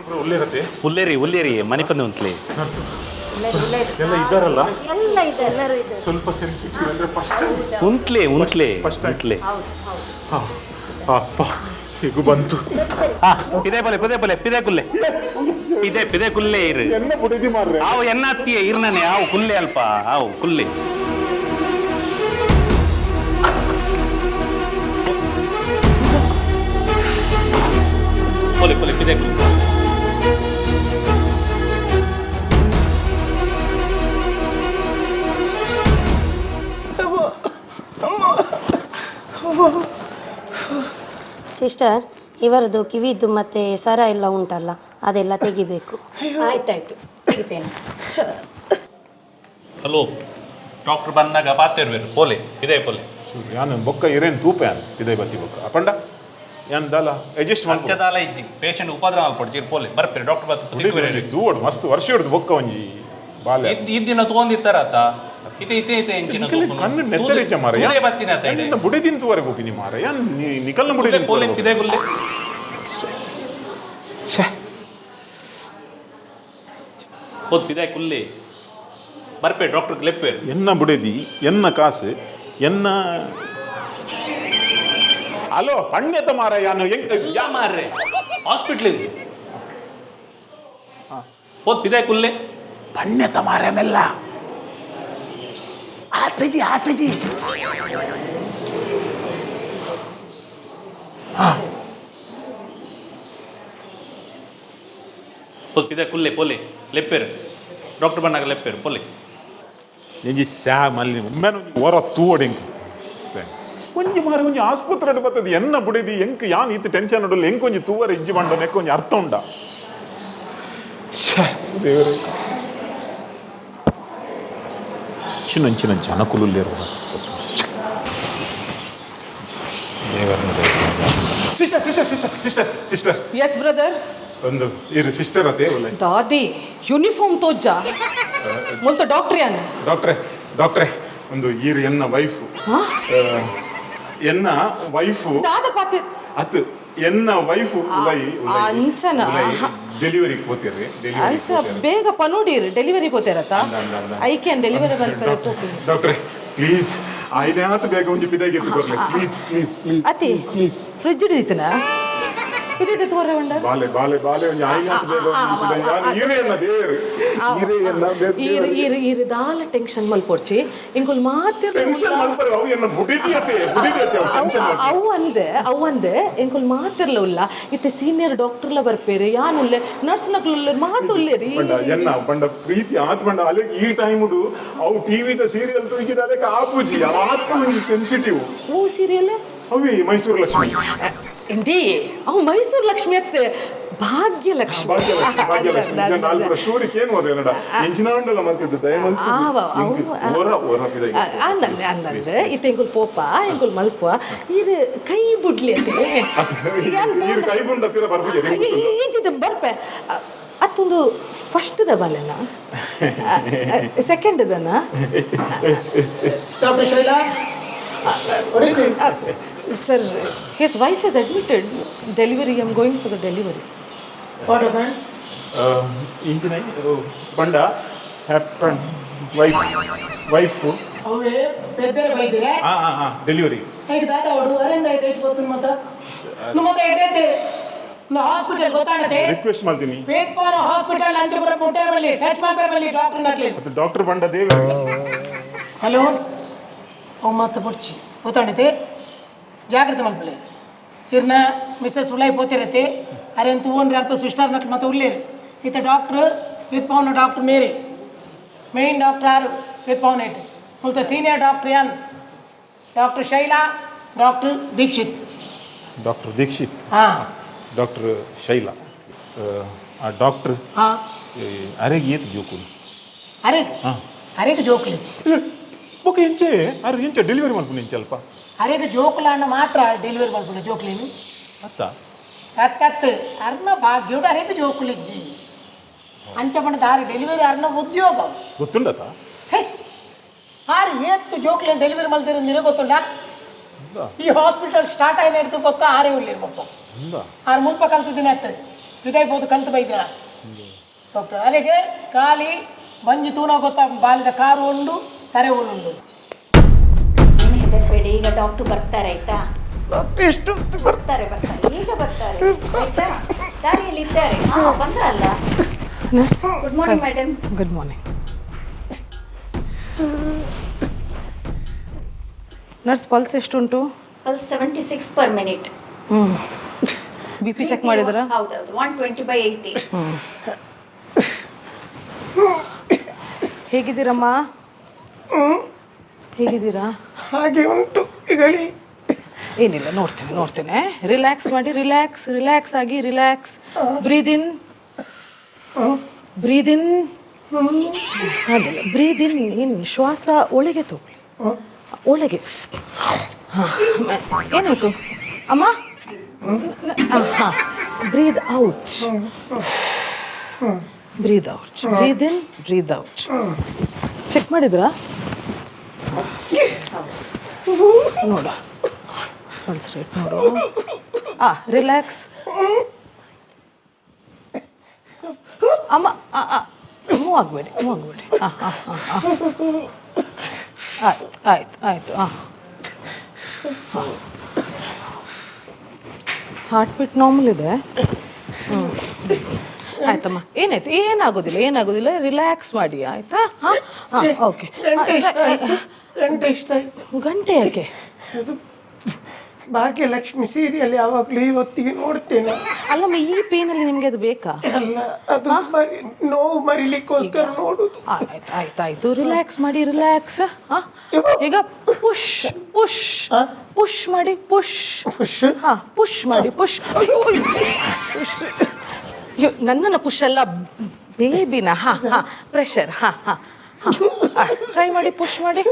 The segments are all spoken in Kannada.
ಉಲ್ಲೇರಿ ಮನೆ ಪಂದೆ ಉಂಟ್ಲಿ ಎಲ್ಲ ಇದ್ದಾರಲ್ಲ ಸ್ವಲ್ಪ ಸೆನ್ಸಿಟಿವ್ ಅಂದ್ರೆ ಫಸ್ಟ್ ಉಂಟ್ಲಿ ಅಪ್ಪ ಹೀಗೂ ಬಂತು ಪಿದೆ ಕುಲ್ಲೆ ಇರು ಎನ್ನ ಬುಡಿದಿ ಮಾರ್ರೆ ಅವು ಎನ್ನ ಹತ್ತಿಯ ಇರ್ನಾನೆ ಅವು ಕುಲ್ಲೆ ಅಲ್ಪ ಅವು ಕುಲ್ಲೆ ಪಿದೆ ಕುಲ್ಲೆ ಸಿಸ್ಟರ್, ಇವರದು ಕಿವಿದ್ದು ಮತ್ತೆ ಸರ ಎಲ್ಲ ಉಂಟಲ್ಲ, ಅದೆಲ್ಲ ತೆಗಿಬೇಕು. ಆಯ್ತಾಯ್ತು, ತೆಗಿತೇನೆ. ಹಲೋ, ಡಾಕ್ಟರ್ ಬಂದಾಗ ಪಾತಿರ್ಬೇಕು ಪೋಲೆ ಇದೇ ಪೋಲೆ ಯಾನು ಬೊಕ್ಕ ಇರೇನು ತೂಪ ಯಾನು ಇದೇ ಬತ್ತಿ ಬೊಕ್ಕ ಅಪ್ಪಂಡ ಯಾನ್ ದಾಲ ಅಡ್ಜಸ್ಟ್ ಮಾಡ್ಕೊ ದಾಲ ಇಜ್ಜಿ ಪೇಷಂಟ್ ಉಪದ್ರ ಮಾಡ್ಕೊಡ್ತೀರಿ ಪೋಲೆ ಬರ್ಪೇರಿ ಡಾಕ್ಟರ್ ಬತ್ತು ತೂವಡು ಮಸ್ತ್ ವರ್ಷ ಹಿಡ್ದು ಬೊಕ್ಕ ಒಂಜಿ ಬಾಲೆ ಇದ್ದಿನ ತೊಗೊಂಡಿತ್ತಾರತ ಇತೆ ಎಂಚಿನ ಕಣ್ಣು ನೆತ್ತರಿಚ ಮಾರ ಇದೇ ಬತ್ತಿನ ಆತ ನಿನ್ನ ಬುಡಿದಿನ್ ತೂವರೆ ಹೋಗಿನಿ ಮಾರ ಯಾನ್ ನಿಕಲ್ನ ಬುಡಿದಿನ್ ಪೋಲೆ ಇದೇ ಗುಲ್ಲೆ ಹೋದ್ ಇದೇ ಕುಲ್ಲೆ ಬರ್ಪೇ ಡಾಕ್ಟರ್ ಲೆಪ್ಪೆ ಎನ್ನ ಬುಡಿದಿ ಎನ್ನ ಕಾಸು ಎನ್ನ ಅಲೋ ಪಣ್ಯತ ಮಾರ ಯಾನು ಯಾ ಮಾರ್ರೆ ಹಾಸ್ಪಿಟ್ಲ್ ಇದೆ ಹೋದ್ ಇದೇ ಕುಲ್ಲೆ ಪಣ್ಯತ ಮಾರ ಮೆಲ್ಲ ಆತಜಿ ಹೋದ್ ಇದೇ ಕುಲ್ಲೆ ಪೋಲೆ ಲೆಪ್ಪೇರು ಡಾಕ್ಟರ್ ಬಂದಾಗ ಲೆಪ್ಪೇರು ಪೋಲೆ ಎಂಜಿ ಸ್ಯಾ ಮಲ್ಲಿ ಒಮ್ಮೆನು ಹೊರ ತೂವಡಿಂಗ್ ಒಂಜಿ ಮಾರ ಒಂಜಿ ಆಸ್ಪತ್ರೆ ಬರ್ತದೆ ಎನ್ನ ಬುಡಿದಿ ಎಂಕ್ ಯಾನ್ ಈತ ಟೆನ್ಷನ್ ಉಡಲ್ಲ ಎಂಕ್ ಒಂಜಿ ತೂವರೆ ಇಜ್ಜಿ ಬಂಡ ನೆಕ್ಕ ಒಂಜಿ ಅರ್ಥ ಉಂಡ ದೇವರೇ ಚಿನ್ನ ಜನಕುಲುಲ್ಲೇರು ಸಿಸ್ಟರ್ ಎಸ್ ಬ್ರದರ್ ಒಂದು ಇರು ಸಿಸ್ಟರ್ ಅದೇ ದಾದಿ ಯೂನಿಫಾರ್ಮ್ ತೋಜ್ಜ ಮುಲ್ತ ಡಾಕ್ಟರ್ ಯಾನ್ ಡಾಕ್ಟ್ರೆ ಒಂದು ಈರು ಎನ್ನ ವೈಫ್ ಎನ್ನ ವೈಫು ದಾದ ಪಾತಿ ಅತ್ ಎನ್ನ ವೈಫು ಉಲೈ ಅಂಚನ ಡೆಲಿವರಿ ಹೋಗ್ತೀರಿ ಅಂಚ ಬೇಗ ಪನೋಡಿರಿ ಡೆಲಿವರಿ ಹೋಗ್ತಿರತ್ತ ಐ ಕ್ಯಾನ್ ಡೆಲಿವರಿ ಬಲ್ಪರ ಡಾಕ್ಟ್ರೆ ಪ್ಲೀಸ್ ಐದೇ ಆತ ಬೇಗ ಒಂಜಿ ಪಿದಾಗಿ ಎತ್ತು ಬರ್ಲಿ ಪ್ಲೀಸ್ ಅತಿ ಫ್ರಿಜ್ ಹಿಡಿದಿತ್ತನ ಇದಿದೆ ತೋರ ಬಂಡ ಬಾಲೆ ಒಂಜಿ ಐದೇ ಆತ ಬೇಗ ಒಂಜಿ ಪಿದಾಗಿ ಯಾನು ಈರೆ ಎನ್ನ ದೇವರು ಈರೆ ಎನ್ನ ಈರು ದಾಲ ಟೆನ್ಷನ್ ಮಲ್ಪೊಡ್ಚಿ ಇಂಕೊಲ್ ಮಾತಿರ ಟೆನ್ಷನ್ ಮಲ್ಪರೆ ಅವು ಎನ್ನ ಬುಡಿದಿಯತೆ ಅವು ಅಂದೆ ಎಂಕೊಲ್ ಮಾತಿರ್ಲ ಉಲ್ಲ ಇತ್ತೆ ಸೀನಿಯರ್ ಡಾಕ್ಟರ್ಲ ಬರ್ಪೇರೆ ಯಾನುಲ್ಲೆ ನರ್ಸ್ ನಕ್ಲು ಮಾತುಲ್ಲೇರಿ ಬಂಡ ಪ್ರೀತಿ ಆತ್ ಬಂಡ ಅಲೆಗ್ ಈ ಟೈಮ್ ಉಡು ಅವು ಟಿವಿದ ಸೀರಿಯಲ್ ತುಗಿದ ಅಲೆಗ್ ಆಪುಜಿ ಆತು ಸೆನ್ಸಿಟಿವ್ ಓ ಸೀರಿಯಲ್ ಅವಿ ಮೈಸೂರು ಲಕ್ಷ್ಮಿ ಇಂದಿ ಅವು ಮೈಸೂರು ಲಕ್ಷ್ಮಿ ಅತ್ತೆ ಭಾಗ್ಯಲಕ್ಷ್ಮಿ ನಾಲ್ಕರ ಸ್ಟೋರಿ ಕೇನ್ ಹೋದ್ರೆ ನಡ ಎಂಚಿನಾಂಡಲ ಮಲ್ತಿದ್ದ ದಯಮಂತ ಅನ್ನಂದೆ ಇತ್ತೆ ಎಂಕುಲ್ ಪೋಪ ಎಂಕುಲ್ ಮಲ್ಪ ಇರು ಕೈ ಬುಡ್ಲಿ ಅತ್ತೆ ಕೈ ಬುಂಡ ಪಿರ ಬರ್ಬಿಗೆ ಈಜಿದ ಬರ್ಪೆ ಅತ್ತೊಂದು ಫಸ್ಟ್ ದಬಾಲೆನ ಸೆಕೆಂಡ್ ದನ doctor Shaila sir, his wife is admitted. Delivery, I'm going for the delivery. What happened? ಇಂಜಿನ ಬಂಡ ಹ್ಯಾಪನ್ ವೈಫ್ ಅವೇ ಪೆದ್ದರ ಬೈದಿರೆ ಡೆಲಿವರಿ ಹೇಗೆ ದಾದ ಅವಡು ಅರೆಂದ ಐತೆ ಗೊತ್ತು ಮತ್ತೆ ಎಡೈತೆ ಹಾಸ್ಪಿಟಲ್ ಗೊತ್ತಾಡತೆ ರಿಕ್ವೆಸ್ಟ್ ಮಾಡ್ತೀನಿ ಪೇಟ್ಪಾರ ಹಾಸ್ಪಿಟಲ್ ಅಂತ ಬರ ಮುಟ್ಟರ್ ಬಲ್ಲಿ ಟಚ್ ಮಾಡ್ಬಾರ ಬಲ್ಲಿ ಡಾಕ್ಟರ್ ನಟ್ಲಿ ಮತ್ತೆ ಡಾಕ್ಟರ್ ಬಂಡ ದೇವ ಹಲೋ ಅವ ಮತ್ತೆ ಬುಡ್ಚಿ ಗೊತ್ತಾಡತೆ ಜಾಗ್ರತೆ ಮಲ್ಪಲೆ ಇರ್ನ ಮಿಸ್ಸಸ್ ಉಳ್ಳಾಯಿ ಪೋತಿರತ್ತೆ ಅರೆ ಅಂತ ಓನ್ರಿ ಅಲ್ಪ ಸಿಸ್ಟರ್ ನಟ್ ಮತ್ತೆ ಉಳ್ಳೇರಿ ಇತ್ತೆ doctor with Pavan doctor Mary main doctor ಯಾರು ವಿತ್ ಪವನ್ ಏಟ್ ಮುಲ್ತ ಸೀನಿಯರ್ ಡಾಕ್ಟರ್ ಯಾನ್ ಡಾಕ್ಟರ್ ಶೈಲಾ ಡಾಕ್ಟರ್ ದೀಕ್ಷಿತ್ ಹಾಂ ಡಾಕ್ಟರ್ ಶೈಲಾ ಆ ಡಾಕ್ಟರ್ ಹಾಂ ಅರೆಗೆ ಏತ್ ಜೋಕು ಅರೆಗೆ ಜೋಕ್ಲಿಚ್ಚಿ ಓಕೆ ಎಂಚೆ ಡೆಲಿವರಿ ಮಾಡ್ಕೊಂಡು ಎಂಚಲ್ಪ ಅರೆಗೆ ಜೋಕುಲ ಅಣ್ಣ ಮಾತ್ರ ಡೆಲಿವರಿ ಮಾಡ್ಕೊಂಡು ಜೋಕ್ಲೇನು ಅತ್ತತ್ತು ಅರ್ನ ಭಾಗ್ಯೋಡ ಅರೆಗೆ ಜೋಕುಲಿಜ್ಜಿ ಅಂಚ ಬಣ್ಣ ದಾರಿ ಡೆಲಿವರಿ ಅರ್ನ ಉದ್ಯೋಗ ಗೊತ್ತುಂಡತ ಹೇ ಆರು ಏತ್ತು ಜೋಕ್ಲೆ ಡೆಲಿವರಿ ಮಲ್ತಿರೋ ನಿನಗೆ ಗೊತ್ತುಂಡ ಈ ಹಾಸ್ಪಿಟಲ್ ಸ್ಟಾರ್ಟ್ ಆಯ್ತು ಗೊತ್ತಾ ಆರೇ ಉಳ್ಳಿರ್ಬೇಕು ಆರು ಮುಲ್ಪ ಕಲ್ತಿದ್ದೀನಿ ಅತ್ತ ಹೃದಯ ಹೋದು ಕಲ್ತು ಬೈದಿನ ಡಾಕ್ಟರ್ ಅದಕ್ಕೆ ಖಾಲಿ ಬಂಜಿ ತೂನ ಗೊತ್ತಾ ಬಾಲಿದ ಕಾರು ಉಂಡು ತರೆ ಉಂಡು ಏನು ಹೆದರ್ಬೇಡಿ, ಈಗ ಡಾಕ್ಟರ್ ಬರ್ತಾರೆ ಆಯ್ತಾ? ಡಾಕ್ಟರ್ ಎಷ್ಟು ಬರ್ತಾರೆ ಈಗ ಬರ್ತಾರೆ ಆಯ್ತಾ? ದಾರಿಯಲ್ಲಿ ಇದ್ದಾರೆ. ಬಂದ್ರಲ್ಲ. Good morning madam. Good morning. Nurse pulse ಎಷ್ಟುಂಟು? Pulse 76 per minute. B P check ಮಾಡಿದ್ರ? ಹೌದೌದು, 120/80. ಹೇಗಿದ್ದೀರಮ್ಮ? ಹೇಗಿದ್ದೀರಾ? ಹಾಗೆ ಉಂಟು ಹೇಳಿ. ಏನಿಲ್ಲ, ನೋಡ್ತೇನೆ. ರಿಲ್ಯಾಕ್ಸ್ ಮಾಡಿ, ರಿಲ್ಯಾಕ್ಸ್ ಆಗಿ, ರಿಲ್ಯಾಕ್ಸ್. ಬ್ರೀದ್ ಇನ್. ಅದಲ್ಲ, ಬ್ರೀದ್ ಇನ್. ಏನು ಶ್ವಾಸ ಒಳಗೆ ತಗೊಳ್ಳಿ, ಒಳಗೆ. ಏನಾಯ್ತು ಅಮ್ಮ? Breathe out. Breathe in, breathe out. Check ಮಾಡಿದ್ರಾ? ನೋಡು, ಪಲ್ಸ್ ರೇಟ್ ನೋಡು. ರಿಲ್ಯಾಕ್ಸ್ ಅಮ್ಮ. ಮೂವ್ ಆಗಬೇಡಿ. ಆಯ್ತು. ಹಾರ್ಟ್ ಬೀಟ್ ನಾರ್ಮಲ್ ಇದೆ. ಆಯ್ತಮ್ಮ. ಏನಾಯ್ತು? ಏನಾಗೋದಿಲ್ಲ. ರಿಲ್ಯಾಕ್ಸ್ ಮಾಡಿ ಆಯ್ತಾ? ಓಕೆ. ಗಂಟೆ ಯಾಕೆ? ಭಾಗ್ಯಲಕ್ಷ್ಮಿ ಸೀರಿಯಲ್ ಯಾವಾಗಲೂ ಇವತ್ತಿಗೆ ನೋಡ್ತೇನೆ. ಅಲ್ಲಮ್ಮ, ಈ ಪೇನಲ್ಲಿ ನಿಮಗೆ ಅದು ಬೇಕಾ? ಅಲ್ಲ, ಅದು ನೋವು ಮರಿಲಿಕ್ಕೋಸ್ಕರ ನೋಡುದು. ಆಯ್ತು. ರಿಲ್ಯಾಕ್ಸ್ ಮಾಡಿ, ರಿಲ್ಯಾಕ್ಸ್. ಈಗ ಪುಷ್ ಮಾಡಿ. ಪುಷ್ ಮಾಡಿ. ನನ್ನನ್ನು ಪುಷ್ ಅಲ್ಲ, ಬೇಬಿನ. ಪ್ರೆಷರ್. ಟ್ರೈ ಮಾಡಿ, ಪುಷ್ ಮಾಡಿ.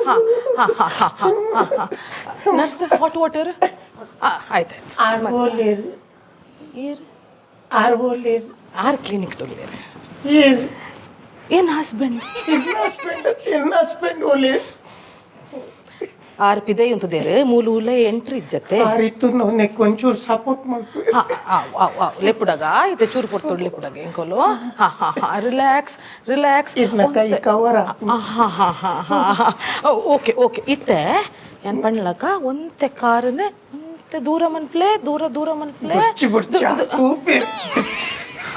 Nurse, hot water. ಆಯ್ತು. ಆರ್ ಕ್ಲಿನಿಕ್ ಟೊಲ್ಲೇರು. ಏನ್ ಹಸ್ಬೆಂಡ್ ಆರ್ ಪಿದೆ ಅಂತದೇರು ಮೂಲೂಲ ಎಂಟ್ರಿ ಇಜ್ಜತ್ತೆ కొంచెం సపోర్ట్ ಲೆಪುಡಗ ಇತ್ತೆ ಚೂರು ಕೊಡ್ತೊಡ್ ಲೆಪುಡಗ ಎಂಕೋಲು. ರಿಲ್ಯಾಕ್ಸ್. ಓಕೆ. ಇತ್ತೆ ಏನ್ ಪಣ್ಲಕ ಒಂತೆ ಕಾರನೆ ಒಂತೆ ದೂರ ಮನ್ಪ್ಲೆ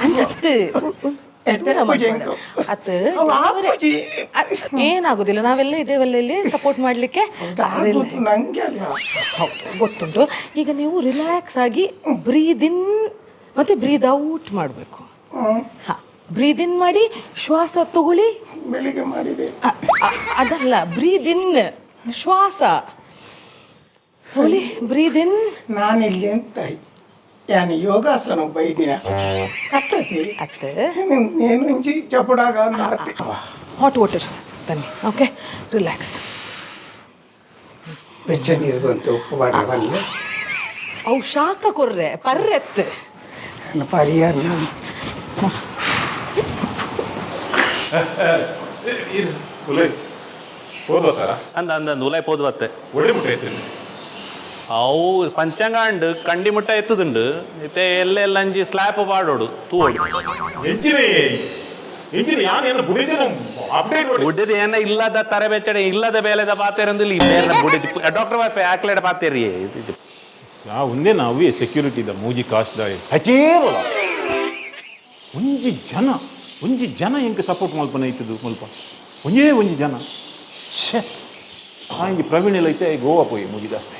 ಅಂಜತ್ತು ಅತ್ ಏನಾಗುದಿಲ್ಲ. ನಾವೆಲ್ಲ ಇದೇವಲ್ಲ ಇಲ್ಲಿ ಸಪೋರ್ಟ್ ಮಾಡ್ಲಿಕ್ಕೆ. ಗೊತ್ತುಂಟು. ಈಗ ನೀವು ರಿಲ್ಯಾಕ್ಸ್ ಆಗಿ ಬ್ರೀದ್ ಇನ್ ಮತ್ತೆ ಬ್ರೀದ್ ಔಟ್ ಮಾಡಬೇಕು. ಬ್ರೀದ್ ಇನ್ ಮಾಡಿ, ಶ್ವಾಸ ತಗೊಳ್ಳಿ. ಬೆಳಿಗ್ಗೆ ಮಾಡಿದೆ ಅದಲ್ಲ, ಬ್ರೀದ್ ಇನ್ ಶ್ವಾಸ ತಗೊಳ್ಳಿ. ಬ್ರೀದ್ ಇನ್. ನಾನಿಲ್ಲಿ ಅಂತ ಯಾನಿ ಯೋಗಾಸನ ಬೈದಿನ ಅತ್ತೆ నేను ಚಪಡಾಗ ಹಾಟ್ ವಾಟರ್ ತನ್ನಿ. Okay, relax. ಬೆಚ್ಚ ನೀರಿಗಂತ ಉಪ್ಪು ಬಾಟಲ್ ಬರಲಿ. ಅವು ಶಾಖ ಕೊರ್ರೆ ಪರ್ರೆತ್ ಪರಿಹಾರ ಅಂದ ಉಲಾಯ್ ಪೋದ್ವತ್ತೆ ಒಳ್ಳೆ ಮುಟ್ಟೆ ಐತೆ. ಅವು ಪಂಚಂಗಾಂಡ್ ಕಂಡಿ ಮುಟ್ಟ ಎತ್ತದುಂಡು ಮತ್ತೆ ಎಲ್ಲ ಅಂಜಿ ಸ್ಲ್ಯಾಪ್ ಪಾಡೋಡು ತೂಡು ಬುಡ್ಡಿದ ಏನ ಇಲ್ಲದ ತರಬೇಚಡೆ ಇಲ್ಲದ ಬೇಲೆದ ಪಾತೇರಂದಿಲ್ಲ ಇನ್ನೇನ ಬುಡ್ಡಿದ ಡಾಕ್ಟರ್ ಬಾಪೆ ಆಕ್ಲೇಡ ಪಾತೇರಿ ಒಂದೇ ನಾವೇ ಸೆಕ್ಯೂರಿಟಿ ದ ಮೂಜಿ ಕಾಸ್ದ ಹಚೇವಲ ಒಂಜಿ ಜನ ಎಂಕ ಸಪೋರ್ಟ್ ಮಲ್ಪನ ಐತದು ಮಲ್ಪ ಒಂಜಿ ಜನ ಹಂಗೆ ಪ್ರವೀಣ್ ಎಲ್ಲ ಐತೆ ಗೋವಾ ಪೋಯಿ ಮೂಜಿ ಜಾಸ್ತಿ.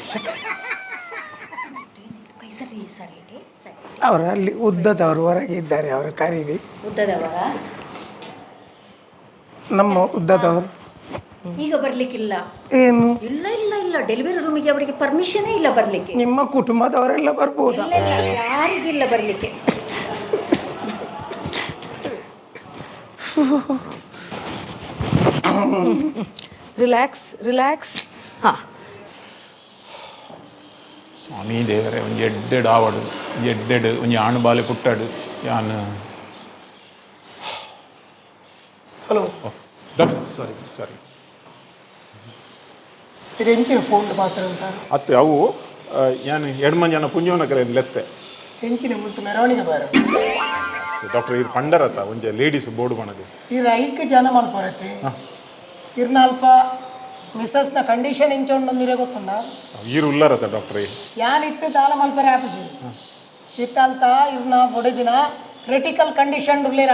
ಅವರು ಅಲ್ಲಿ ಉದ್ದದವರು ಹೊರಗೆ ಇದ್ದಾರೆ, ಅವರು ಕರೀರಿ. ಉದ್ದದವರ ನಮ್ಮ ಉದ್ದದವರು ಈಗ ಬರ್ಲಿಕ್ಕಿಲ್ಲ. ಏನು? ಇಲ್ಲ ಡೆಲಿವರಿ ರೂಮಿಗೆ ಅವರಿಗೆ ಪರ್ಮಿಷನೇ ಇಲ್ಲ ಬರ್ಲಿಕ್ಕೆ. ನಿಮ್ಮ ಕುಟುಂಬದವರೆಲ್ಲ ಬರ್ಬೋದಾ? ಯಾರಿಗಿಲ್ಲ ಬರ್ಲಿಕ್ಕೆ. ರಿಲ್ಯಾಕ್ಸ್. ಸ್ವಾಮಿ ದೇವರೇ, ಒಂದು ಎಡ್ಡೆಡು ಆವಡು ಒಂದು ಆಣು ಬಾಲೆ ಪುಟ್ಟಾಡು ಯಾನ್. ಹಲೋ ಸಾರಿ ಎಂಚಿನ ಫೋನ್ ಮಾತ್ರ ಅತ್ತೆ ಅವು ಯಾನು 2 ಮಂದಿ ಜನ ಪುಂಜವನ ಕರೆ ಲೆತ್ತೆ ಎಂಚಿನ ಮುಂಟು ಮೆರವಣಿಗೆ ಬಾರ ಡಾಕ್ಟರ್ ಇದು ಪಂಡರತ್ತ ಒಂಜೆ ಲೇಡೀಸ್ ಬೋರ್ಡ್ ಬಣದು ಇರ ಐಕ್ ಜನ ಮಲ್ಪೊರತ್ತೆ ಇರ್ನ ಅಲ್ಪ ಮಿಸ್ಸಸ್ನ ಕಂಡೀಷನ್ ಇಂಚೊಂಡು ಗೊತ್ತುಂಡ ಈರು ಉಲ್ಲರತ್ತ ಡಾಕ್ಟ್ರೇ ಯಾನ್ ಇತ್ತು ದಾಳ ಮಲ್ಪರೆ ಆಪುಜಿ ಇತ್ತಲ್ತ ಇರ್ನ ಬೊಡೆದಿನ ಕ್ರಿಟಿಕಲ್ ಕಂಡೀಷನ್ ಉಳ್ಳೇರ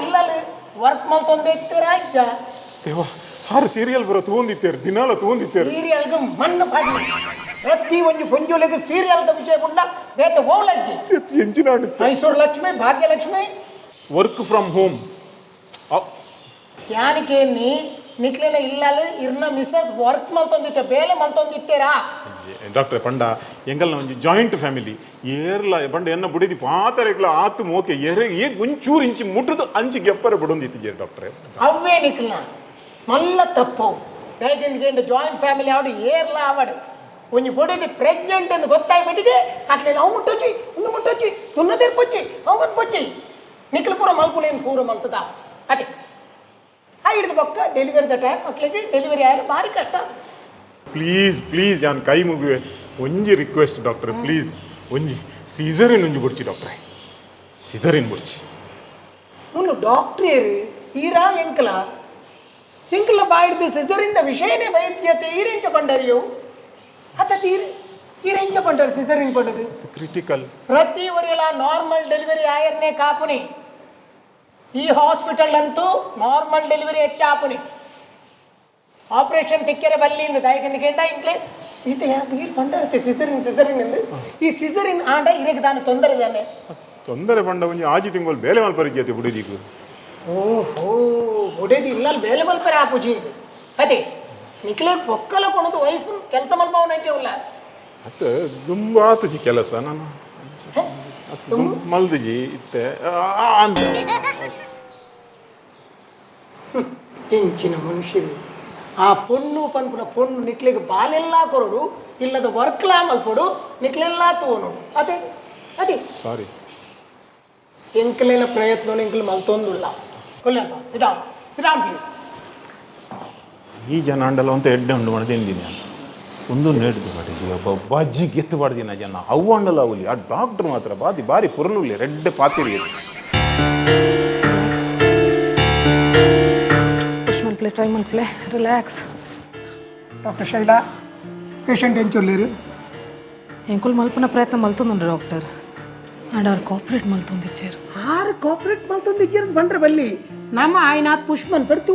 ಇಲ್ಲಲ್ಲಿ ವರ್ಕ್ ಮಲ್ತೊಂದು ಎತ್ತಿರ ಇಜ್ಜ ದೇವ ಹಾರು ಸೀರಿಯಲ್ ಬರೋ ತಗೊಂಡಿತ್ತೇರು ದಿನಾಲ ತಗೊಂಡಿತ್ತೇರು ಸೀರಿಯಲ್ಗೆ ಮಣ್ಣು ಪಾಡಿ ಪ್ರತಿ ಒಂದು ಪುಂಜುಲೆಗೆ ಸೀರಿಯಲ್ದ ವಿಷಯ ಪುಂಡ ಬೇತೆ ಓಲಜ್ಜಿ ಎಂಚಿನಾಡು Mysuru Lakshmi Bhagyalakshmi work from home ಯಾನಿಕೆ ನೀ ನಿಕ್ಲೆನ ಇಲ್ಲಲ್ಲಿ ಇರ್ನ ಮಿಸ್ಸಸ್ ವರ್ಕ್ ಮಲ್ತೊಂದಿತ್ತೆ ಬೇಲೆ ಮಲ್ತೊಂದಿತ್ತೇರಾ ಡಾಕ್ಟ್ರೆ ಪಂಡ ಎಂಗಲ್ನ ಒಂಜಿ ಜಾಯಿಂಟ್ ಫ್ಯಾಮಿಲಿ ಏರ್ಲ ಪಂಡ ಎನ್ನ ಬುಡಿದಿ ಪಾತರೆಗ್ಲ ಆತು ಮೋಕೆ ಎರೆ ಒಂಚೂರು ಇಂಚಿ ಮುಟ್ಟದು ಅಂಚಿ ಗೆಪ್ಪರೆ ಬುಡೊಂದಿತ್ತಿಜೆ ಡಾಕ್ಟ್ರೆ ಅವೇ ನಿಕ್ಲ ಮಲ್ಲ ತಪ್ಪು ದಯದಿಂದ ಜಾಯಿಂಟ್ ಫ್ಯಾಮಿಲಿ ಆವಡು ಏರ್ಲ ಆವಡು ಒಂಜಿ ಬುಡಿದಿ ಪ್ರೆಗ್ನೆಂಟ್ ಎಂದು ಗೊತ್ತಾಗ್ಬಿಟ್ಟಿದೆ ಅಟ್ಲೆ ನಾವು ಮುಟ್ಟೊಚ್ಚಿ ಇನ್ನು ಮುಟ್ಟೊಚ್ಚಿ ಉನ್ನದೇರ್ ಪೊಚ್ಚಿ ಅವನ್ ಪೊಚ್ಚಿ ನಿಕ್ಲು ಪೂರ ಮಲ್ಪುಳೇನು ಪೂರ ಮಲ್ತದ ಅದೇ ಹಿಡಿದು ಪಕ್ಕ ಡೆಲಿವರಿದ ಟೈಮ್ ಮಕ್ಕಳಿಗೆ ಡೆಲಿವರಿ ಆಯ್ತು ಭಾರಿ ಕಷ್ಟ ಪ್ಲೀಸ್ ಯಾನ್ ಕೈ ಮುಗುವೆ ಒಂಜಿ ರಿಕ್ವೆಸ್ಟ್ ಡಾಕ್ಟ್ರೆ ಪ್ಲೀಸ್ ಒಂಜಿ ಸೀಸರಿನ್ ಒಂಜಿ ಬುಡ್ಚಿ ಡಾಕ್ಟ್ರೆ ಸೀಸರಿನ್ ಬುಡ್ಚಿ ಅವನು ಡಾಕ್ಟ್ರೇರು ಈರಾ ಎಂಕಲ ಎಂಕಲ ಬಾಯಿಡ್ದು ಸಿಸರಿಂದ ವಿಷಯನೇ ವೈದ್ಯತೆ ಈರೆಂಚ ಪಂಡರಿಯವು ಅತ್ತ ಈರೆಂಚ ಪಂಡರು ಸಿಸರಿನ್ ಪಂಡದು ಕ್ರಿಟಿಕಲ್ ಪ್ರತಿ ಒರಿಯಲ ನಾರ್ಮಲ್ ಡೆಲಿವರಿ ಆಯರ್ನೇ ಕಾಪುನಿ ಈ ಹಾಸ್ಪಿಟಲ್ ಅಂತೂ ನಾರ್ಮಲ್ ಡೆಲಿವರಿ ಹೆಚ್ಚಾಪುನಿ ಆಪರೇಷನ್ ತೆಕ್ಕರೆ ಬಲ್ಲಿಂದ ದಾಯಕಂದ ಕೇಂಡ ಇಂಕ್ಲೆ ಈತ ಯಾಕೆ ಈ ಪಂಡರತ್ತೆ ಸಿಸರಿನ್ ಎಂದು ಈ ಸಿಸರಿನ್ ಆಂಡ ಇರೆಗೆ ತಾನು ತೊಂದರೆ ತಾನೆ ತೊಂದರೆ ಪಂಡ ಒಂಜಿ ಆಜಿ ತಿಂಗಳು ಬೇಲೆ ಮಲ್ಪರಿಜ್ಯತೆ ಬುಡಿದಿಗೂ ಓಹೋ ಬುಡೇದಿ ಇಲ್ಲಲ್ಲಿ ಬೇಲೆ ಮಲ್ಪರೆ ಆಪುಜಿ ಅದೇ ನಿಕ್ಲೆ ಪೊಕ್ಕಲ ಕೊಣದು ವೈಫ್ ಕೆಲಸ ಮಲ್ಪವನಕ್ಕೆ ಇಲ್ಲ ಮತ್ತೆ ತುಂಬಾ ಆತಜಿ ಕೆಲಸ ನಾನು ಮಲ್ದಿಜಿ ಇತ್ತೆ ಅಂತ ಹೆಂಚಿನ ಮನುಷ್ಯರು ಆ ಪೊಣ್ಣು ಪನ್ಪುನ ಪೊಣ್ಣು ನಿಕ್ಲೆಗೆ ಬಾಲೆಲ್ಲ ಕೊರಡು ಇಲ್ಲದ ವರ್ಕ್ಲಾ ಮಲ್ಪೊಡು ನಿಕ್ಲೆಲ್ಲ ತೋನು ಅದೇ ಅದೇ ಸಾರಿ ಎಂಕಲಿನ ಪ್ರಯತ್ನ ಎಂಕಲು ಮಲ್ತೊಂದುಲ್ಲ ಕೊಲ್ಲಪ್ಪ ಸಿಡಾಮ್ ಪ್ಲೀಸ್ ಈ ಜನ ಅಂಡಲ್ಲ ಅಂತ ಎಡ್ಡೆ ಉಂಡು ಮಾಡ್ದೇನಿದ್ದೀನಿ ನಾನು ಒಂದು ನೇಡ್ದು ಮಾಡಿದ್ವಿ ಒಬ್ಬ ಬಜ್ಜಿ ಗೆತ್ತು ಬಾಡ್ದಿನ ಜನ ಅವು ಅಂಡಲ್ಲ ಅವಲಿ ಆ ಡಾಕ್ಟರ್ ಮಾತ್ರ ಬಾರಿ ಪುರಲುಲ್ಲಿ ರೆಡ್ ಪಾತಿರಿ ಪುಷ್ ಮಲ್ಪಲೆ ಟ್ರೈ ಮಲ್ಪಲೆ ರಿಲ್ಯಾಕ್ಸ್ ಡಾಕ್ಟರ್ ಶೈಲಾ ಪೇಷಂಟ್ ಎಂಚೊಲ್ಲೇರು ಎಂಕುಲ್ ಮಲ್ಪನ ಪ್ರಯತ್ನ ಮಲ್ತೊಂದುಂಡು ಡಾಕ್ಟರ್ ಆಡ ಅವ್ರು ಕೋಆಪ್ರೇಟ್ ಮಲ್ತೊಂದಿಚ್ಚೇರು ಆರು ಕೋಆಪರೇಟ್ ಮಲ್ತೊಂದಿಜ್ಜಿರದು ಬಂಡ್ರೆ ಬಲ್ಲಿ ನಮ್ಮ ಆಯ್ನಾಥ್ ಪುಷ್ಪನ್ ಪಡ್ತು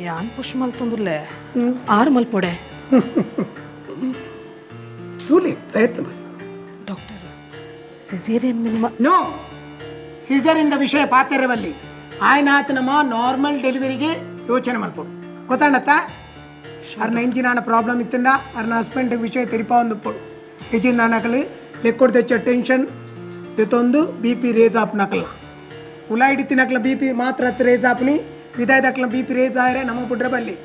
ಯಾನ್ ಪುಷ್ ಮಲ್ತೊಂದುಲ್ಲೆ ಆರು ಮಲ್ಪೊಡೆ ಚೂಲಿ ಪ್ರಯತ್ನ ಮಾಡಿ ಡಾಕ್ಟರ್ ಸಿಸೇರಿಯನ್ ಮಿನಿಮ ನೋ ಸೀಸರಿಂದ ವಿಷಯ ಪಾತೆರೆ ಬಲ್ಲಿ ಆಯ್ನಾಥ್ ನಮ್ಮ ನಾರ್ಮಲ್ ಡೆಲಿವರಿಗೆ ಯೋಚನೆ ಮಾಡ್ಕೊಡು ಗೊತ್ತಾಣತ್ತ ಅರ್ನ ಇಂಜಿನಾನ ಪ್ರಾಬ್ಲಮ್ ಇತ್ತಂಡ ಅರ್ನ ಹಸ್ಬೆಂಡ್ ವಿಷಯ ತೆರಿಪಾ ಒಂದು ಪೊಡು ಹೆಚ್ಚಿನ ನಾನಕಲು ಲೆಕ್ಕೊಡ್ ತೆಚ್ಚ ಟೆನ್ಷನ್ ಇದೊಂದು ಬಿ ಪಿ ರೇಸ್ ಆಪ್ ನಕಲ ಉಲಾಯಿಡಿ ತಿನ್ನಕ್ಲ ಬಿ ಪಿ ಮಾತ್ರ ರೇಸ್ ಆಪ್ನಿ ವಿದಾಯದಕ್ಲ ಬಿ ಪಿ ರೇಸ್ ಆಯ್ರೆ ನಮ್ಮ ಪುಡ್ರೆ ಬಲ್ಲಿ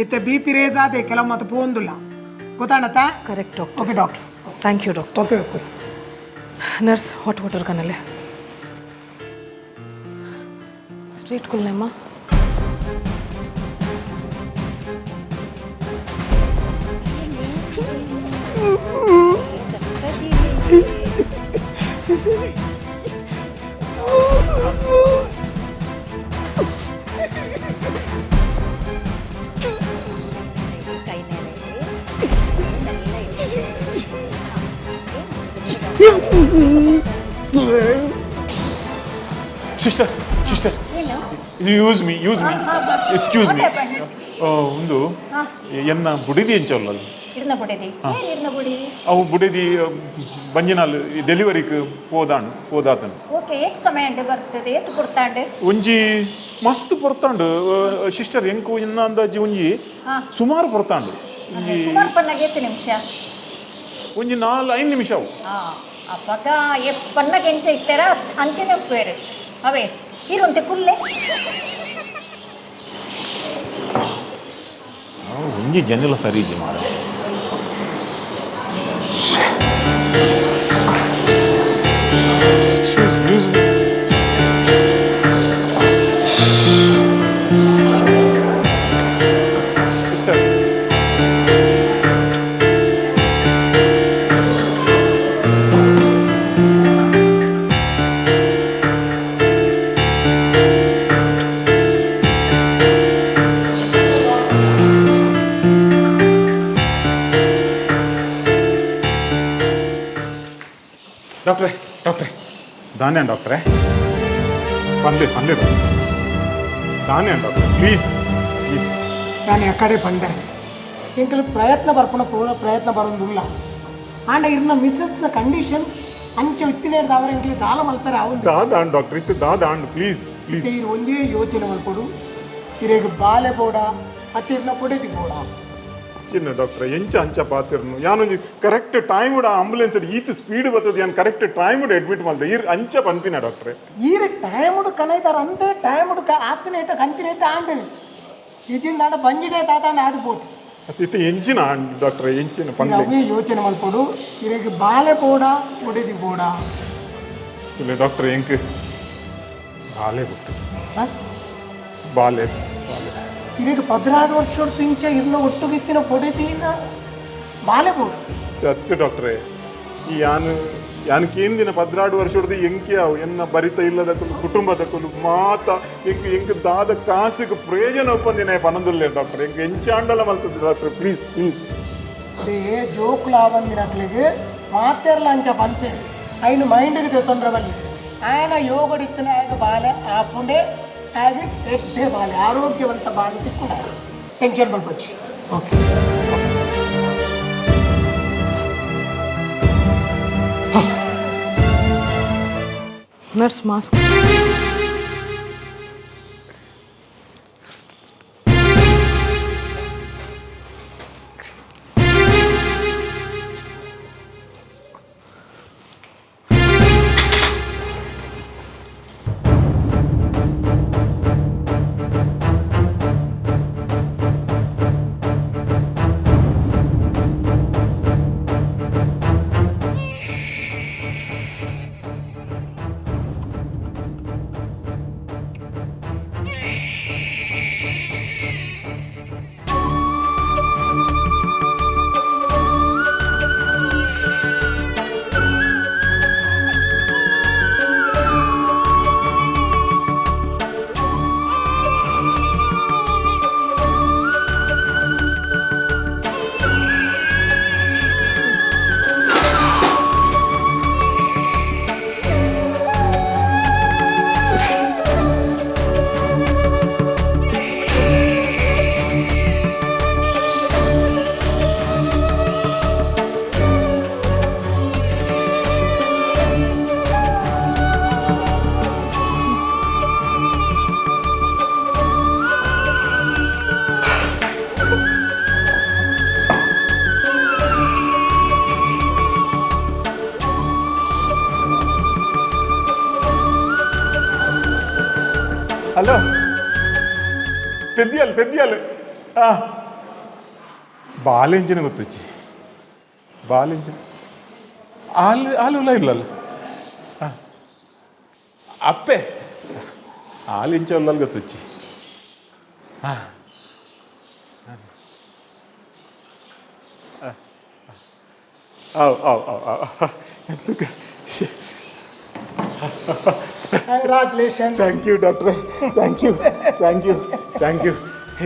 ಇತ್ತೆ ಬಿ ಪಿ ರೇಸ್ ಆದೆ ಕೆಲವು ಮತ್ತೆ ಪೋಂದುಲ್ಲ ಗೊತ್ತಾಣತ್ತ correct doctor okay doctor thank you doctor okay okay nurse hot water ಕನಲೆ ಸ್ಟ್ರೀಟ್ ಕುಲ್ನೆಮ್ಮ ಸಿಸ್ಟರ್ ಯೂಸ್ ಮೀ ಎಕ್ಸ್ಕ್ಯೂಸ್ ಮೀ ಒಂದು ಎನ್ನ ಬುಡಿದಿ ಎಂಚಲ್ಲ ಇರ್ನ ಬುಡಿದಿ ಇರ್ನ ಬುಡಿ ಅವು ಬುಡಿದಿ ಬಂಜಿನಾಲ್ ಡೆಲಿವರಿಗೆ ಪೋದಾತನು ಓಕೆ ಏಕ್ ಸಮಯ ಅಂಡೆ ಬರ್ತದೆ ಏತ್ ಕೊಡ್ತಾಂಡೆ ಒಂಜಿ ಮಸ್ತ್ ಪೊರ್ತಾಂಡು ಸಿಸ್ಟರ್ ಎಂಕು ಇನ್ನ ಅಂದಾಜಿ ಒಂಜಿ ಸುಮಾರು ಪೊರ್ತಾಂಡು ಸುಮಾರು ಪನ್ನಗೆ ಎತ್ತು ನಿಮಿಷ ಒಂಜಿ 4-5 ನಿಮಿಷ ಅವು ಅಪ್ಪಗ ಪನ್ನಗೆ ಎಂಚ ಇತ್ತಾರ ಅಂಚನೆ ಉಪ್ಪೇರು ಅವೇ ಇರುವಂತೆ ಕುಲ್ಲೆ ಒಂಜಿ ಜನೆಲ್ಲ ಸರಿ ಇಜ್ಜಿ ಮಾರ ದಾನೆ ಡಾಕ್ಟ್ರೆ ಪನ್ಲೆ ಡಾಕ್ಟ್ರೆ ದಾನೆ ಡಾಕ್ಟ್ರೆ ಪ್ಲೀಸ್ ಪ್ಲೀಸ್ ನಾನು ಎಕ್ಕಡೆ ಬಂದೆ ಎಂಕಲು ಪ್ರಯತ್ನ ಬರ್ಪುಣ ಪೂರ ಪ್ರಯತ್ನ ಬರೋದಿಲ್ಲ ಆಂಡ ಇರ್ನ ಮಿಸ್ಸಸ್ನ ಕಂಡೀಷನ್ ಅಂಚ ಇತ್ತಿನೇಡ್ದು ಅವರ ಎಂಕ್ಲಿ ದಾಲ ಮಲ್ತಾರೆ ಅವನು ದಾದಾಂಡ್ ಡಾಕ್ಟ್ರೆ ಇತ್ತು ದಾದಾಂಡ್ ಪ್ಲೀಸ್ ಪ್ಲೀಸ್ ಇರು ಒಂದೇ ಯೋಚನೆ ಮಲ್ಪಡು ಇರೇಗ ಬಾಲೆ ಬೋಡ ಅತ್ತಿರ್ನ ಪೊಡೆದಿ ಬೋಡ ಚಿನ್ನ ಡಾಕ್ಟ್ರೆ ಎಂಚ ಅಂಚ ಪಾತಿರ್ನು ಯಾನೊಂಜಿ ಕರೆಕ್ಟ್ ಟೈಮ್ ಆಂಬುಲೆನ್ಸ್ ಈತ್ ಸ್ಪೀಡ್ ಬರ್ತದೆ ಯಾನ್ ಕರೆಕ್ಟ್ ಟೈಮ್ ಅಡ್ಮಿಟ್ ಮಾಡ್ದೆ ಇರ್ ಅಂಚ ಪನ್ಪಿನ ಡಾಕ್ಟ್ರೆ ಈರ ಟೈಮುಡು ಕನೈತಾರ ಅಂತೆ ಟೈಮುಡು ಆತನೇಟ ಕಂತಿನೇಟ ಆಂಡು ಈಜಿಂದ ಆಡ ಬಂಜಿಡೆ ತಾತಾಂಡ ಆದ್ಬೋದು ಅತ್ತಿತ್ತು ಎಂಚಿನ ಡಾಕ್ಟ್ರೆ ಎಂಚಿನ ಪನ್ಲೆ ಅವೇ ಯೋಚನೆ ಮಲ್ಪಡು ಇರೇಗ ಬಾಲೆ ಬೋಡ ಪೊಡೆದಿ ಬೋಡ ಇಲ್ಲ ಡಾಕ್ಟ್ರೆ ಎಂಕ್ ಬಾಲೆ ಬಿಟ್ಟು ಬಾಲೆ ಬಾಲೆ ಇರೇಗ 16 ವರ್ಷದ ತಿಂಚ ಇರ್ನ ಒಟ್ಟುಗಿತ್ತಿನ ಪೊಡೆದಿನ ಬಾಲೆ ಬೋಡ ಚತ್ತು ಡಾಕ್ಟ್ರೆ ಈ ಯಾನ್ ಕೇಂದಿನ 16 ವರ್ಷದ ಎಂಕಿ ಅವು ಎನ್ನ ಬರಿತ ಇಲ್ಲದ ಕುಟುಂಬದ ಮಾತ ಎಂಕ್ ದಾದ ಕಾಸಿಗೆ ಪ್ರಯೋಜನ ಒಪ್ಪಂದಿನ ಪನದುಲ್ಲೆ ಡಾಕ್ಟ್ರೆ ಎಂಕ್ ಎಂಚಾಂಡಲ ಮಲ್ತದೆ ಡಾಕ್ಟ್ರೆ ಪ್ಲೀಸ್ ಪ್ಲೀಸ್ ಅದೇ ಜೋಕುಲ ಬಂದಿನಕ್ಲಿಗೆ ಮಾತೆರ್ಲ ಅಂಚ ಬಂತೆ ಐನು ಮೈಂಡಿಗೆ ತೊಂದರೆ ಬಲ್ಲಿ ఆయన ಯೋಗಡಿತ್ತಿನ ಆಗ ಬಾಲೆ ಆಪುಂಡೆ ಆಗಿ ಎಡ್ಡೆ ಬಾಲೆ ಆರೋಗ್ಯವಂತ ಬಾಲೆ ತಿಕ್ಕು ಟೆನ್ಷನ್ ಬರ್ಬಚ್ಚಿ ಓಕೆ ನರ್ಸ್ ಮಾಸ್ಕ್ హలో పెద్దియాలు బాలించిన గుర్తొచ్చి బాలించిన ఆలు ఇళ్ళలు అప్పే ఆలించే వాళ్ళు గుర్తొచ్చి ఎందుకు ಕಂಗ್ರಾಚುಲೇಷನ್ ಥ್ಯಾಂಕ್ ಯು ಡಾಕ್ಟ್ರೆ ಥ್ಯಾಂಕ್ ಯು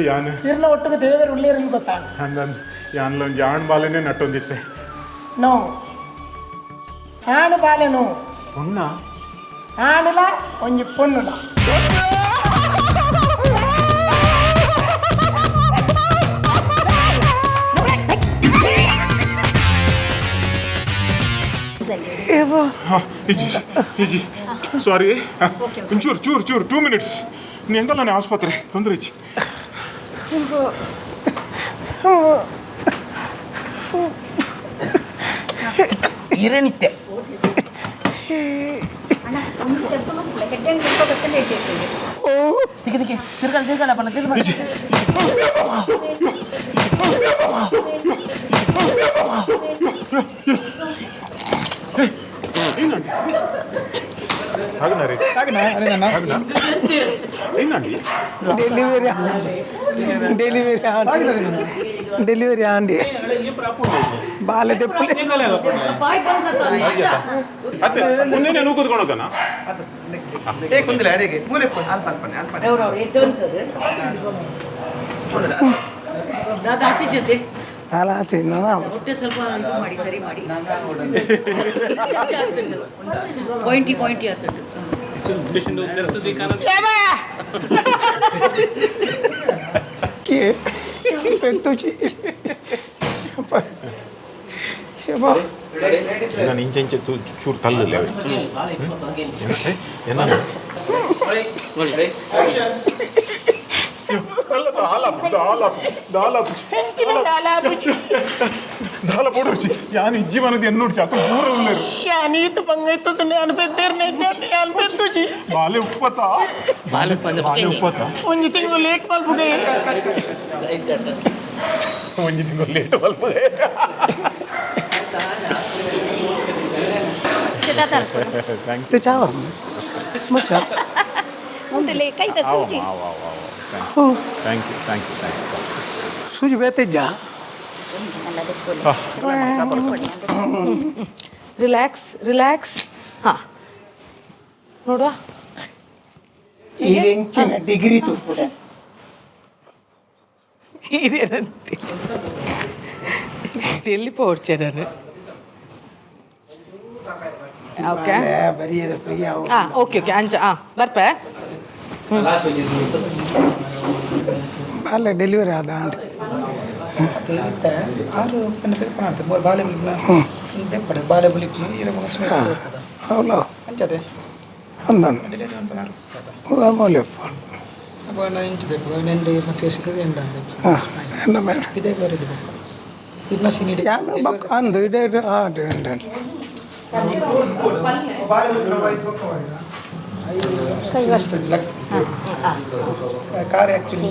ಯಾನು ಇರ್ನ ಒಟ್ಟಿಗೆ ದೇವರು ಉಳ್ಳೇರನ್ನು ಗೊತ್ತಾ ಅಂದಂದು ಯಾನ್ಲ ಒಂಜಿ ಆಣ್ ಬಾಲೆನೇ ನಟ್ಟೊಂದಿತ್ತೆ ನೋ ಆಣು ಬಾಲೆ ನೋ ಪೊಣ್ಣ ಆಣುಲ ಒಂಜಿ ಪೊಣ್ಣುಲ ಇಜ್ಜಿ ಸಾರಿ ಒಂಚೂರು 2 minutes ನೀ ಎಂದಲ್ಲ ನಾನು ಆಸ್ಪತ್ರೆ ತೊಂದರೆ ಇಚ್ಚಿ ಇರೇನಿತ್ತೆ ತಿಕ್ಕಿ ತಿರ್ಗಲ್ಲ ಬಣ್ಣ డెలివరీ అండి బాగాలేదు నేను కూతుకోనొక్కన దాదా ಅಲ್ಲ ತಿನ್ನ ಹೊಟ್ಟೆ ಸ್ವಲ್ಪ ಇದು ಮಾಡಿ ಸರಿ ಮಾಡಿ ಪಾಯಿಂಟಿ ಆಗ್ತದೆ ತುಚಿ ನಾನು ಇಂಚೆ ಚೂರು ತಳ್ಳಲ್ಲ ದಾಲ ಪೊಡುಚಿ ಯಾನ್ ಇಜ್ಜಿ ಮನದಿ ಎನ್ನೋಡ್ಚಿ ಅಕ್ಕ ದೂರ ಉಳ್ಳೇರು ನೀತು ಬಂಗೈತದ ನಾನು ಬೆದ್ದೇರ್ನೆ ನಾನು ಬೆತ್ತುಚಿ ಬಾಲೆ ಉಪ್ಪತ್ತ ಬಾಲೆ ಉಪ್ಪತ್ತ ಒಂಜಿ ತಿಂಗಳು ಲೇಟ್ ಮಲ್ಪುಗೆ ಒಂಜಿ ತಿಂಗಳು ಲೇಟ್ ಮಲ್ಪುಗೆ ಇದು ಚಾವರ್ ಮುಚ್ಚ ಮುಂದೆ ಕೈತ ಸೂಜಿ ಥ್ಯಾಂಕ್ ಯು ಸೂಜಿ ಬೇತಿಜ್ಜ ರಿಲ್ಯಾಕ್ಸ್ ಹಾಂ ನೋಡುವ ಈ ಹೆಂಚಿನ ಡಿಗ್ರಿ ತೂಪುಡ ಹಿರಿಯರಂತೆ ಎಲ್ಲಿ ಪೋಡ್ಚಾರು ಓಕೆ ಬರೀರ ಫ್ರೀ ಹಾಂ ಓಕೆ ಅಂಚ ಹಾಂ ಬರ್ಪೆ ಅಲ್ಲ ಡೆಲಿವರಿ ಆದ ಆರು ಬಾಲೆ ಪಡೆ ಬಾಲೆ ಬುಲಿಕ್ಲು ಇರ అవునా ಅಂಚದೆ అందాను ಡೆಲಿವರಿ ಅನ್ಪನಾರು అమోలేప్ప അപ്പോൾ ഞാൻ ಇಂಚದೆ ನೆಂದು ಇರ್ನ ಫೇಸ್ಗೆ ಎಂಡ ಅಂದೆ என்ன மேடம் ಇದೇ ಬೇರೆ ಇರ್ನ ಸಿನಿಡೆ ಅಂದು ಇಡೇ ಆಟ ಕಾರ್ ಆ್ಯಕ್ಚುಲಿ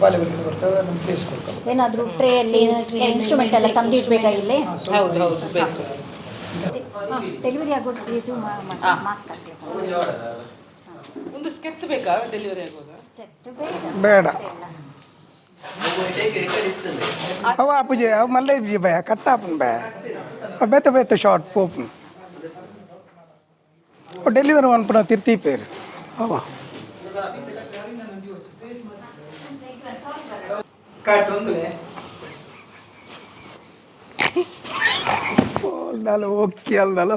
ಬಾಲೆ ಬರ್ತವೆ ನಮ್ಮ ಫೇಸ್ ಕೊಡ್ತಾರೆ ಏನಾದರೂ ಟ್ರೇಯಲ್ಲಿ ಇನ್ಸ್ಟ್ರೂಮೆಂಟ್ ಎಲ್ಲ ತಂದಿಡ್ಬೇಕಾ ಇಲ್ಲಿ ಹೌದು ಬೇಕು ಡೆಲಿವರಿ ಆಗೋದು ಇದು ಮಾಸ್ಕ್ ಹಾಕ್ಬೇಕು ಒಂದು ಸ್ಕೆತ್ ಬೇಕಾ ಡೆಲಿವರಿ ಆಗುವಾಗ ಬೇಡ ಅವ ಅಪ್ಪುಜಿ ಅವ ಮಲ್ಲ ಇಬ್ಜಿ ಭಯ ಕಟ್ಟಾಪನ್ ಭಯ ಬೇತ ಬೇತ ಶಾರ್ಟ್ ಪೋಪನ್ ಡೆಲಿವರಿ ಅನ್ಪನ ತಿರ್ತಿ ಪೇರು ಅವ ಓಕೆ ಅಲ್ದಲ್ಲ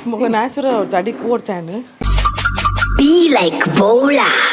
ಮಗ ನ್ಯಾಚುರಲ್ ತಡಿ ಕೋಡ್ತಾನು Be like Bola.